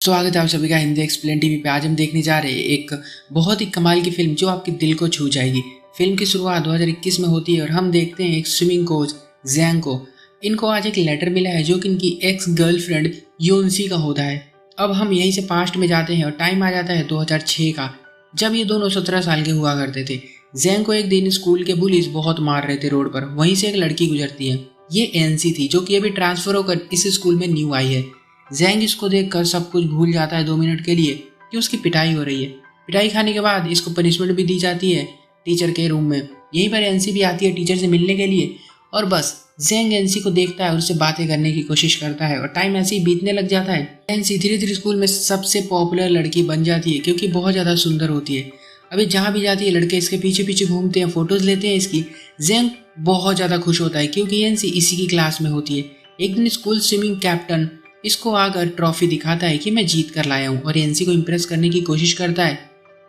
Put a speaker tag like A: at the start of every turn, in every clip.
A: स्वागत है आप सभी का हिंदी एक्सप्लेन टीवी पे। आज हम देखने जा रहे हैं एक बहुत ही कमाल की फिल्म जो आपके दिल को छू जाएगी। फिल्म की शुरुआत 2021 में होती है और हम देखते हैं एक स्विमिंग कोच जैंग को। इनको आज एक लेटर मिला है जो कि इनकी एक्स गर्लफ्रेंड योनसी का होता है। अब हम यहीं से पास्ट में जाते हैं और टाइम आ जाता है 2006 का, जब ये दोनों 17 साल के हुआ करते थे। जैंग को एक दिन स्कूल के बुलीज बहुत मार रहे थे रोड पर। वहीं से एक लड़की गुजरती है, ये एनसी थी जो कि अभी ट्रांसफर होकर इस स्कूल में न्यू आई है। जैंग इसको देखकर सब कुछ भूल जाता है 2 मिनट के लिए कि उसकी पिटाई हो रही है। पिटाई खाने के बाद इसको पनिशमेंट भी दी जाती है टीचर के रूम में। यहीं पर एनसी भी आती है टीचर से मिलने के लिए और बस जैंग एनसी को देखता है और उससे बातें करने की कोशिश करता है और टाइम ऐसे ही बीतने लग जाता है। एनसी धीरे धीरे स्कूल में सबसे पॉपुलर लड़की बन जाती है क्योंकि बहुत ज़्यादा सुंदर होती है। अभी जहाँ भी जाती है लड़के इसके पीछे पीछे घूमते हैं, फोटोज लेते हैं इसकी। जैंग बहुत ज़्यादा खुश होता है क्योंकि एनसी इसी की क्लास में होती है। एक दिन स्कूल स्विमिंग कैप्टन इसको आकर ट्रॉफी दिखाता है कि मैं जीत कर लाया हूँ और एनसी को इम्प्रेस करने की कोशिश करता है,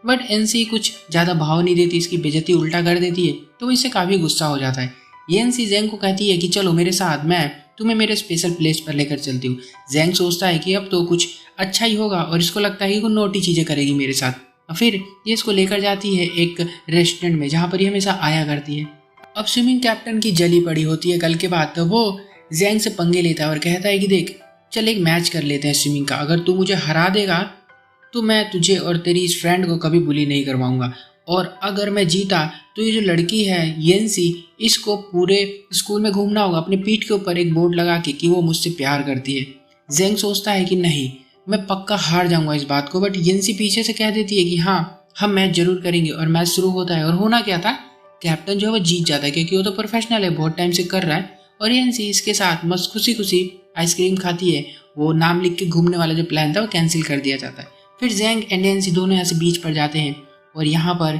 A: बट एनसी कुछ ज़्यादा भाव नहीं देती, इसकी बेइज्जती उल्टा कर देती है। तो वो इससे काफ़ी गुस्सा हो जाता है। ये एनसी जैंग को कहती है कि चलो मेरे साथ, मैं तुम्हें मेरे स्पेशल प्लेस पर लेकर चलती हूँ। जैंग सोचता है कि अब तो कुछ अच्छा ही होगा और इसको लगता है कि वो नोटी चीज़ें करेगी मेरे साथ। और फिर ये इसको लेकर जाती है एक रेस्टोरेंट में जहाँ पर ये हमेशा आया करती है। अब स्विमिंग कैप्टन की जली पड़ी होती है कल के बाद, तो वो जैंग से पंगे लेता है और कहता है कि देख चल एक मैच कर लेते हैं स्विमिंग का। अगर तू मुझे हरा देगा तो मैं तुझे और तेरी इस फ्रेंड को कभी बुली नहीं करवाऊंगा, और अगर मैं जीता तो ये जो लड़की है येंसी, इसको पूरे स्कूल में घूमना होगा अपने पीठ के ऊपर एक बोर्ड लगा के कि वो मुझसे प्यार करती है। जैंग सोचता है कि नहीं, मैं पक्का हार जाऊंगा इस बात को, बट येंसी पीछे से कह देती है कि हाँ हम मैच जरूर करेंगे। और मैच शुरू होता है और होना क्या था, कैप्टन जो है वो जीत जाता है क्योंकि वो तो प्रोफेशनल है, बहुत टाइम से कर रहा है। और येंसी इसके साथ मस्त खुशी खुशी आइसक्रीम खाती है। वो नाम लिख के घूमने वाला जो प्लान था वो कैंसिल कर दिया जाता है। फिर जैंग एंड एनसी दोनों यहाँ से बीच पर जाते हैं और यहाँ पर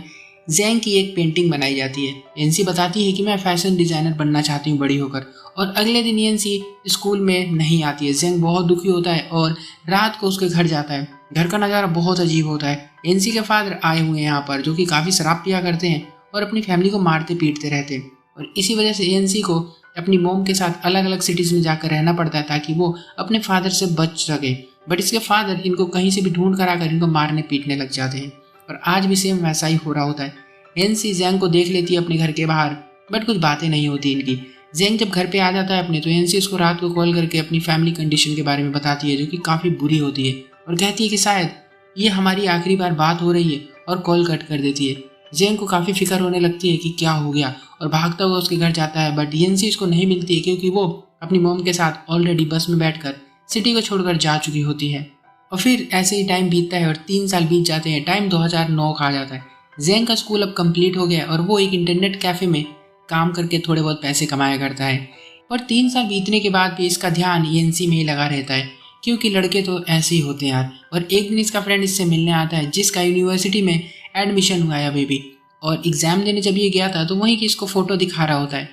A: जैंग की एक पेंटिंग बनाई जाती है। एनसी बताती है कि मैं फैशन डिज़ाइनर बनना चाहती हूँ बड़ी होकर। और अगले दिन एनसी स्कूल में नहीं आती है। जैंग बहुत दुखी होता है और रात को उसके घर जाता है। घर का नज़ारा बहुत अजीब होता है। एनसी के फादर आए हुए हैं यहाँ पर जो कि काफ़ी शराब पिया करते हैं और अपनी फैमिली को मारते पीटते रहते हैं। और इसी वजह से एनसी को अपनी मॉम के साथ अलग अलग सिटीज़ में जाकर रहना पड़ता है ताकि वो अपने फादर से बच सके। बट इसके फादर इनको कहीं से भी ढूंढ कर आकर इनको मारने पीटने लग जाते हैं। और आज भी सेम वैसा ही हो रहा होता है। एनसी जैंग को देख लेती है अपने घर के बाहर, बट कुछ बातें नहीं होती इनकी। जैंग जब घर पे आ जाता है अपने, तो एनसी उसको रात को कॉल करके अपनी फैमिली कंडीशन के बारे में बताती है जो कि काफ़ी बुरी होती है और कहती है कि शायद ये हमारी आखिरी बार बात हो रही है, और कॉल कट कर देती है। जैंग को काफ़ी फिक्र होने लगती है कि क्या हो गया और भागता हुआ उसके घर जाता है, बट येंसी इसको नहीं मिलती है क्योंकि वो अपनी मॉम के साथ ऑलरेडी बस में बैठकर सिटी को छोड़कर जा चुकी होती है। और फिर ऐसे ही टाइम बीतता है और 3 साल बीत जाते हैं। टाइम 2009 का आ जाता है। जैंग का स्कूल अब कंप्लीट हो गया और वो एक इंटरनेट कैफ़े में काम करके थोड़े बहुत पैसे कमाया करता है। और 3 साल बीतने के बाद भी इसका ध्यान येंसी में ही लगा रहता है क्योंकि लड़के तो ऐसे ही होते हैं यार। और एक दिन इसका फ्रेंड इससे मिलने आता है जिसका यूनिवर्सिटी में एडमिशन हुआ है अभी भी। और एग्ज़ाम देने जब ये गया था तो वहीं की इसको फ़ोटो दिखा रहा होता है।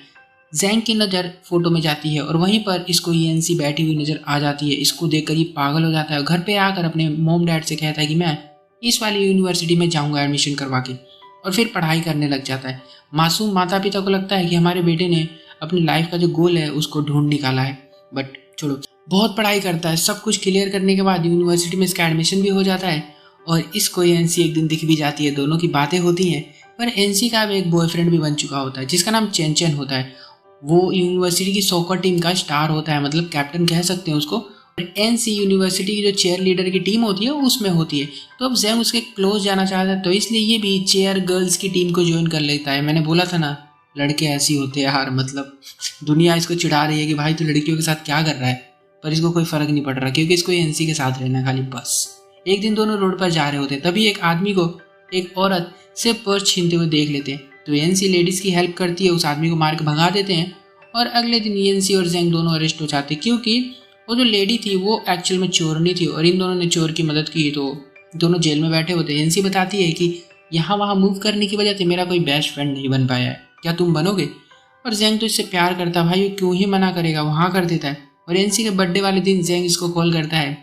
A: जैंग की नज़र फ़ोटो में जाती है और वहीं पर इसको येंसी बैठी हुई नज़र आ जाती है। इसको देखकर ये पागल हो जाता है और घर पे आकर अपने मॉम डैड से कहता है कि मैं इस वाली यूनिवर्सिटी में जाऊंगा एडमिशन करवा के, और फिर पढ़ाई करने लग जाता है। मासूम माता पिता को लगता है कि हमारे बेटे ने अपनी लाइफ का जो गोल है उसको ढूंढ निकाला है। बट छोड़ो, बहुत पढ़ाई करता है। सब कुछ क्लियर करने के बाद यूनिवर्सिटी में इसका एडमिशन भी हो जाता है और इसको येंसी एक दिन दिख भी जाती है। दोनों की बातें होती हैं, पर एनसी का अब एक बॉयफ्रेंड भी बन चुका होता है जिसका नाम चेन चेन होता है। वो यूनिवर्सिटी की सॉकर टीम का स्टार होता है, मतलब कैप्टन कह सकते हैं उसको। और एनसी यूनिवर्सिटी की जो चेयर लीडर की टीम होती है उसमें होती है। तो अब जैंग उसके क्लोज जाना चाहता है, तो इसलिए ये भी चेयर गर्ल्स की टीम को ज्वाइन कर लेता है। मैंने बोला था ना, लड़के ऐसे ही होते हैं यार। मतलब दुनिया इसको चिढ़ा रही है कि भाई तू लड़कियों के साथ क्या कर रहा है, पर इसको कोई फ़र्क नहीं पड़ रहा क्योंकि इसको एनसी के साथ रहना खाली बस। एक दिन दोनों रोड पर जा रहे होते हैं, तभी एक आदमी को एक औरत से पर्स छीनते हुए देख लेते हैं। तो एनसी लेडीज़ की हेल्प करती है, उस आदमी को मार के भगा देते हैं। और अगले दिन एनसी और जैंग दोनों अरेस्ट हो जाते हैं क्योंकि वो जो लेडी थी वो एक्चुअल में चोर नहीं थी और इन दोनों ने चोर की मदद की, तो दोनों जेल में बैठे होते हैं। एनसी बताती है कि यहाँ वहाँ मूव करने की वजह से मेरा कोई बेस्ट फ्रेंड नहीं बन पाया है, क्या तुम बनोगे? और जैंग तो इससे प्यार करता है, भाई वो क्यों ही मना करेगा, वहाँ कर देता है। और एनसी के बर्थडे वाले दिन जैंग इसको कॉल करता है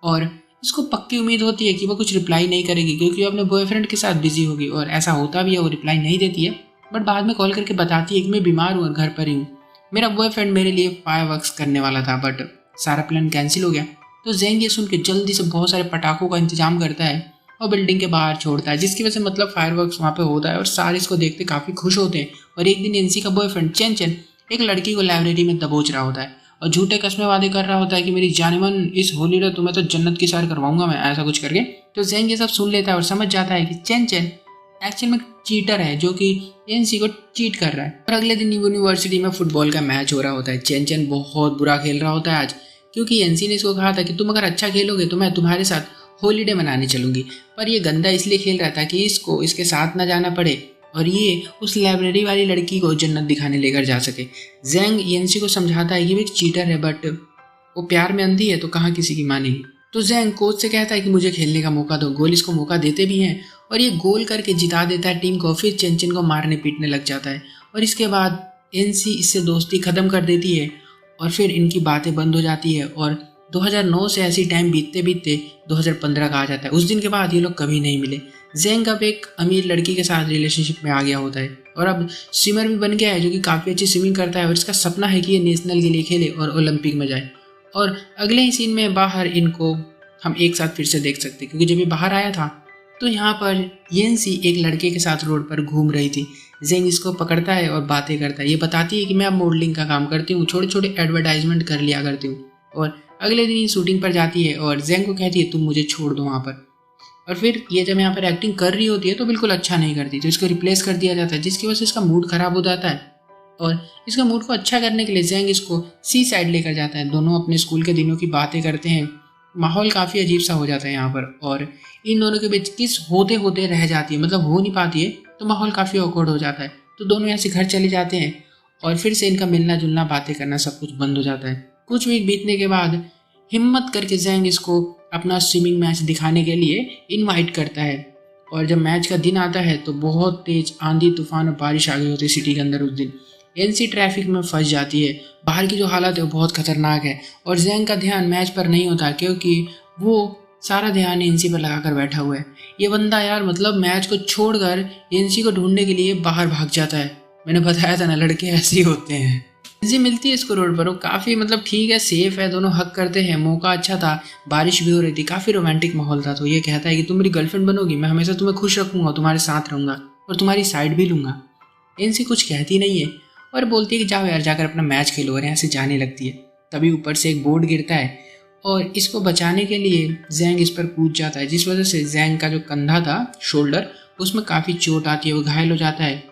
A: और इसको पक्की उम्मीद होती है कि वो कुछ रिप्लाई नहीं करेगी क्योंकि वो अपने बॉयफ्रेंड के साथ बिजी होगी। और ऐसा होता भी है, वो रिप्लाई नहीं देती है, बट बाद में कॉल करके बताती है कि मैं बीमार हूँ और घर पर ही हूँ। मेरा बॉयफ्रेंड मेरे लिए फायरवर्क्स करने वाला था बट सारा प्लान कैंसिल हो गया। तो जेंग ये सुन के जल्दी से बहुत सारे पटाखों का इंतजाम करता है और बिल्डिंग के बाहर छोड़ता है, जिसकी वजह से मतलब फायरवर्क्स वहाँ पे होता है और सारे इसको देखते काफ़ी खुश होते हैं। और एक दिन एनसी का बॉयफ्रेंड चेन चेन एक लड़की को लाइब्रेरी में दबोच रहा होता है और झूठे कस्में वादे कर रहा होता है कि मेरी जानेमन इस होली में तुम्हें तो जन्नत की सैर करवाऊंगा मैं, ऐसा कुछ करके। तो जेंग ये सब सुन लेता है और समझ जाता है कि चेन चेन एक्चुअल में चीटर है जो कि एनसी को चीट कर रहा है। और अगले दिन यूनिवर्सिटी में फुटबॉल का मैच हो रहा होता है। चेन चेन बहुत बुरा खेल रहा होता है आज, क्योंकि एनसी ने इसको कहा था कि तुम अगर अच्छा खेलोगे तो मैं तुम्हारे साथ हॉलीडे मनाने चलूंगी। पर ये गंदा इसलिए खेल रहा था कि इसको इसके साथ ना जाना पड़े और ये उस लाइब्रेरी वाली लड़की को जन्नत दिखाने लेकर जा सके। जेंग एनसी को समझाता है कि वो एक चीटर है, बट वो प्यार में अंधी है तो कहाँ किसी की मानेगी। तो जेंग कोच से कहता है कि मुझे खेलने का मौका दो। गोल इसको मौका देते भी हैं और ये गोल करके जिता देता है टीम को। फिर चेन चेन को मारने पीटने लग जाता है और इसके बाद एनसी इससे दोस्ती खत्म कर देती है और फिर इनकी बातें बंद हो जाती है। और 2009 से ऐसी टाइम बीतते बीतते 2015 का आ जाता है। उस दिन के बाद ये लोग कभी नहीं मिले। जेंग अब एक अमीर लड़की के साथ रिलेशनशिप में आ गया होता है और अब स्विमर भी बन गया है जो कि काफ़ी अच्छी स्विमिंग करता है और इसका सपना है कि ये नेशनल के लिए खेले और ओलंपिक में जाए। और अगले ही सीन में बाहर इनको हम एक साथ फिर से देख सकते हैं, क्योंकि जब ये बाहर आया था तो यहाँ पर येंसी एक लड़के के साथ रोड पर घूम रही थी। जेंग इसको पकड़ता है और बातें करता है। ये बताती है कि मैं अब मॉडलिंग का काम करती हूँ, छोटे छोटे एडवर्टाइजमेंट कर लिया करती हूँ। और अगले दिन ये शूटिंग पर जाती है और जेंग को कहती है तुम मुझे छोड़ दो वहाँ पर। और फिर ये जब यहाँ पर एक्टिंग कर रही होती है तो बिल्कुल अच्छा नहीं करती, तो इसको रिप्लेस कर दिया जाता है, जिसकी वजह से इसका मूड खराब हो जाता है। और इसका मूड को अच्छा करने के लिए जेंग इसको सी साइड लेकर जाता है। दोनों अपने स्कूल के दिनों की बातें करते हैं। माहौल काफ़ी अजीब सा हो जाता है यहाँ पर और इन दोनों के बीच किस होते होते रह जाती है, मतलब हो नहीं पाती है, तो माहौल काफ़ी ऑकवर्ड हो जाता है। तो दोनों यहाँ से घर चले जाते हैं और फिर से इनका मिलना जुलना बातें करना सब कुछ बंद हो जाता है। कुछ वीक बीतने के बाद हिम्मत करके जेंग इसको अपना स्विमिंग मैच दिखाने के लिए इनवाइट करता है। और जब मैच का दिन आता है तो बहुत तेज आंधी तूफान और बारिश आ गई होती है सिटी के अंदर उस दिन। एनसी ट्रैफिक में फंस जाती है। बाहर की जो हालत है वो बहुत खतरनाक है और जेंग का ध्यान मैच पर नहीं होता, क्योंकि वो सारा ध्यान एनसी पर लगाकर बैठा हुआ है। ये बंदा यार मतलब मैच को छोड़कर एनसी को ढूंढने के लिए बाहर भाग जाता है। मैंने बताया था ना, लड़के ऐसे ही होते हैं। एनसी मिलती है इसको रोड पर, वो काफ़ी मतलब ठीक है, सेफ है, दोनों हक करते हैं। मौका अच्छा था, बारिश भी हो रही थी, काफ़ी रोमांटिक माहौल था। तो ये कहता है कि तुम मेरी गर्लफ्रेंड बनोगी, मैं हमेशा तुम्हें खुश रखूंगा, तुम्हारे साथ रहूंगा और तुम्हारी साइड भी लूंगा। एनसी कुछ कहती नहीं है और बोलती है कि जाओ यार जाकर अपना मैच खेलो, और यहाँ से जाने लगती है। तभी ऊपर से एक बोर्ड गिरता है और इसको बचाने के लिए जेंग इस पर कूद जाता है, जिस वजह से जेंग का जो कंधा था, शोल्डर, उसमें काफ़ी चोट आती है, वो घायल हो जाता है।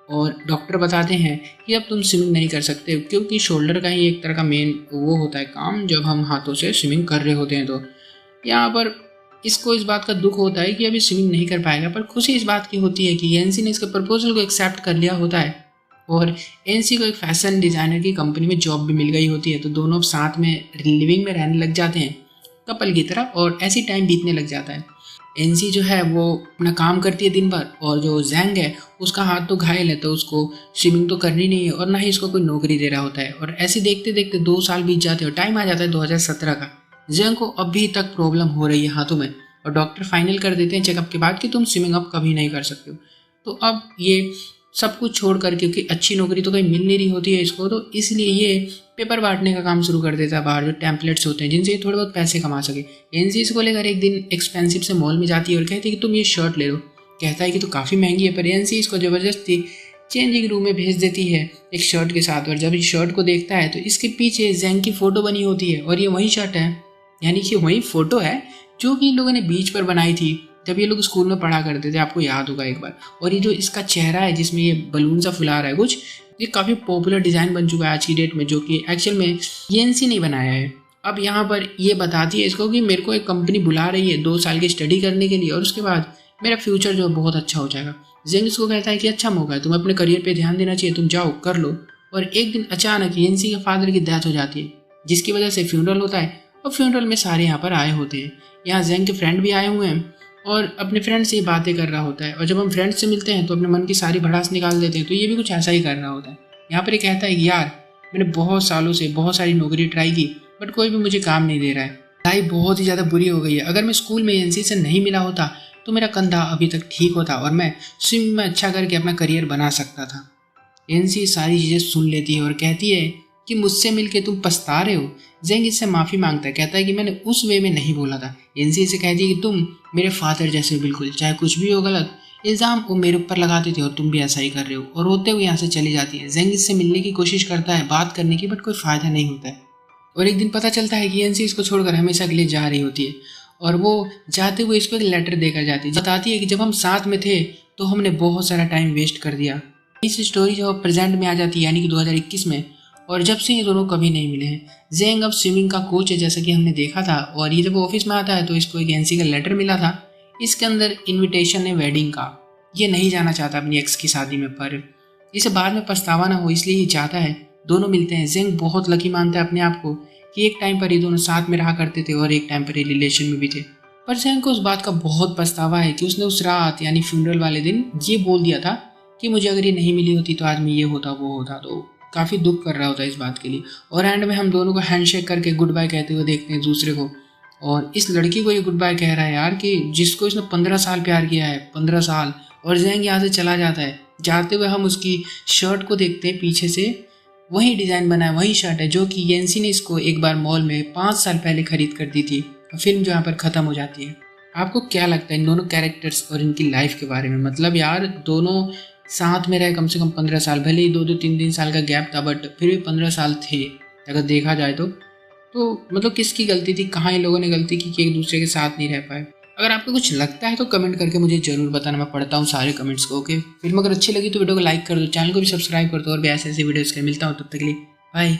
A: और डॉक्टर बताते हैं कि अब तुम स्विमिंग नहीं कर सकते, क्योंकि शोल्डर का ही एक तरह का मेन वो होता है काम, जब हम हाथों से स्विमिंग कर रहे होते हैं। तो यहाँ पर इसको इस बात का दुख होता है कि अभी स्विमिंग नहीं कर पाएगा, पर खुशी इस बात की होती है कि एनसी ने इसके प्रपोजल को एक्सेप्ट कर लिया होता है और एनसी को एक फैशन डिज़ाइनर की कंपनी में जॉब भी मिल गई होती है। तो दोनों अब साथ में लिविंग में रहने लग जाते हैं कपल की तरह और ऐसी टाइम बीतने लग जाता है। एनसी जो है वो अपना काम करती है दिन भर और जो जेंग है उसका हाथ तो घायल है, तो उसको स्विमिंग तो करनी नहीं है और ना ही इसको कोई नौकरी दे रहा होता है। और ऐसे देखते देखते 2 साल बीत जाते हैं और टाइम आ जाता है 2017 का। जेंग को अभी तक प्रॉब्लम हो रही है हाथों में और डॉक्टर फाइनल कर देते हैं चेकअप के बाद कि तुम स्विमिंग अब कभी नहीं कर सकते हो। तो अब ये सब कुछ छोड़कर, क्योंकि अच्छी नौकरी तो कहीं मिल नहीं रही होती है इसको, तो इसलिए ये पेपर बांटने का काम शुरू कर देता है बाहर, जो टेम्पलेट्स होते हैं जिनसे ये थोड़े बहुत पैसे कमा सके। एनसी इसको लेकर एक दिन एक्सपेंसिव से मॉल में जाती है और कहती है कि तुम ये शर्ट ले लो। कहता है कि तो काफ़ी महंगी है, पर एनसी इसको ज़बरदस्ती चेंजिंग रूम में भेज देती है एक शर्ट के साथ। और जब इस शर्ट को देखता है तो इसके पीछे जेंग की फ़ोटो बनी होती है और ये वही शर्ट है, यानी कि वही फ़ोटो है जो कि इन लोगों ने बीच पर बनाई थी जब ये लोग स्कूल में पढ़ा करते थे, आपको याद होगा एक बार। और ये जो इसका चेहरा है जिसमें ये बलून सा फुला रहा है कुछ, ये काफ़ी पॉपुलर डिज़ाइन बन चुका है आज की डेट में, जो कि एक्चुअल में एनसी नहीं बनाया है। अब यहाँ पर ये बताती है इसको कि मेरे को एक कंपनी बुला रही है 2 साल की स्टडी करने के लिए और उसके बाद मेरा फ्यूचर जो बहुत अच्छा हो जाएगा। जेंग इसको कहता है कि अच्छा मौका है, तुम्हें अपने करियर पे ध्यान देना चाहिए, तुम जाओ कर लो। और एक दिन अचानक एनसी के फादर की डेथ हो जाती है, जिसकी वजह से फ्यूनरल होता है और फ्यूनरल में सारे यहाँ पर आए होते हैं। यहाँ जेंग के फ्रेंड भी आए हुए हैं और अपने फ्रेंड से बातें कर रहा होता है। और जब हम फ्रेंड से मिलते हैं तो अपने मन की सारी भड़ास निकाल देते हैं, तो ये भी कुछ ऐसा ही कर रहा होता है। यहाँ पर ये कहता है कि यार मैंने बहुत सालों से बहुत सारी नौकरी ट्राई की, बट कोई भी मुझे काम नहीं दे रहा है। लाइफ बहुत ही ज़्यादा बुरी हो गई है। अगर मैं स्कूल में एनसी से नहीं मिला होता तो मेरा कंधा अभी तक ठीक होता और मैं स्विमिंग में अच्छा करके अपना करियर बना सकता था। एनसी सारी चीज़ें सुन लेती है और कहती है कि मुझसे मिलके तुम पछता रहे हो। जेंग इससे माफ़ी मांगता है, कहता है कि मैंने उस वे में नहीं बोला था। एनसी इसे कहती है कि तुम मेरे फादर जैसे हो बिल्कुल, चाहे कुछ भी हो गलत इल्ज़ाम वो मेरे ऊपर लगाते थे और तुम भी ऐसा ही कर रहे हो, और रोते हुए यहाँ से चली जाती है। जेंग इससे मिलने की कोशिश करता है, बात करने की, बट कोई फ़ायदा नहीं होता है। और एक दिन पता चलता है कि एनसी इसको छोड़कर हमेशा के लिए जा रही होती है, और वो जाते हुए इसको एक लेटर देकर जाती है, बताती है कि जब हम साथ में थे तो हमने बहुत सारा टाइम वेस्ट कर दिया। इस स्टोरी जो प्रेजेंट में आ जाती है, यानी कि 2021 में, और जब से ये दोनों कभी नहीं मिले हैं। जेंग अब स्विमिंग का कोच है जैसा कि हमने देखा था, और ये जब ऑफिस में आता है तो इसको एक एनसी का लेटर मिला था। इसके अंदर इनविटेशन है वेडिंग का। ये नहीं जाना चाहता अपनी एक्स की शादी में, पर इसे बाद में पछतावा ना हो इसलिए ये चाहता है। दोनों मिलते हैं। जेंग बहुत लकी मानता है अपने आप को कि एक टाइम पर ये दोनों साथ में रहा करते थे और एक टाइम पर ये रिलेशन में भी थे। पर जेंग को उस बात का बहुत पछतावा है कि उसने उस रात यानी फ्यूनरल वाले दिन ये बोल दिया था कि मुझे अगर ये नहीं मिली होती तो आज में ये होता वो होता। तो काफ़ी दुख कर रहा होता है इस बात के लिए। और एंड में हम दोनों को हैंडशेक करके गुड बाय कहते हुए देखते हैं दूसरे को, और इस लड़की को ये गुड बाय कह रहा है यार, कि जिसको इसने 15 साल प्यार किया है, 15 साल। और जेंग यहाँ से चला जाता है। जाते हुए हम उसकी शर्ट को देखते हैं, पीछे से वही डिज़ाइन बना है, वही शर्ट है जो कि येंसी ने इसको एक बार मॉल में 5 साल पहले खरीद कर दी थी। फिल्म जो यहाँ पर ख़त्म हो जाती है। आपको क्या लगता है इन दोनों कैरेक्टर्स और इनकी लाइफ के बारे में? मतलब यार दोनों साथ में रहे कम से कम 15 साल, भले ही 2-2 3-3 साल का गैप था, बट फिर भी 15 साल थे अगर देखा जाए तो मतलब किसकी गलती थी, कहाँ इन लोगों ने गलती की कि एक दूसरे के साथ नहीं रह पाए? अगर आपको कुछ लगता है तो कमेंट करके मुझे जरूर बताना, मैं पढ़ता हूँ सारे कमेंट्स को। ओके, फिल्म अगर अच्छी लगी तो वीडियो को लाइक कर दो, चैनल को भी सब्सक्राइब कर दो, और भी ऐसे ऐसे वीडियोस के मिलता हूँ। तब तक के लिए बाय।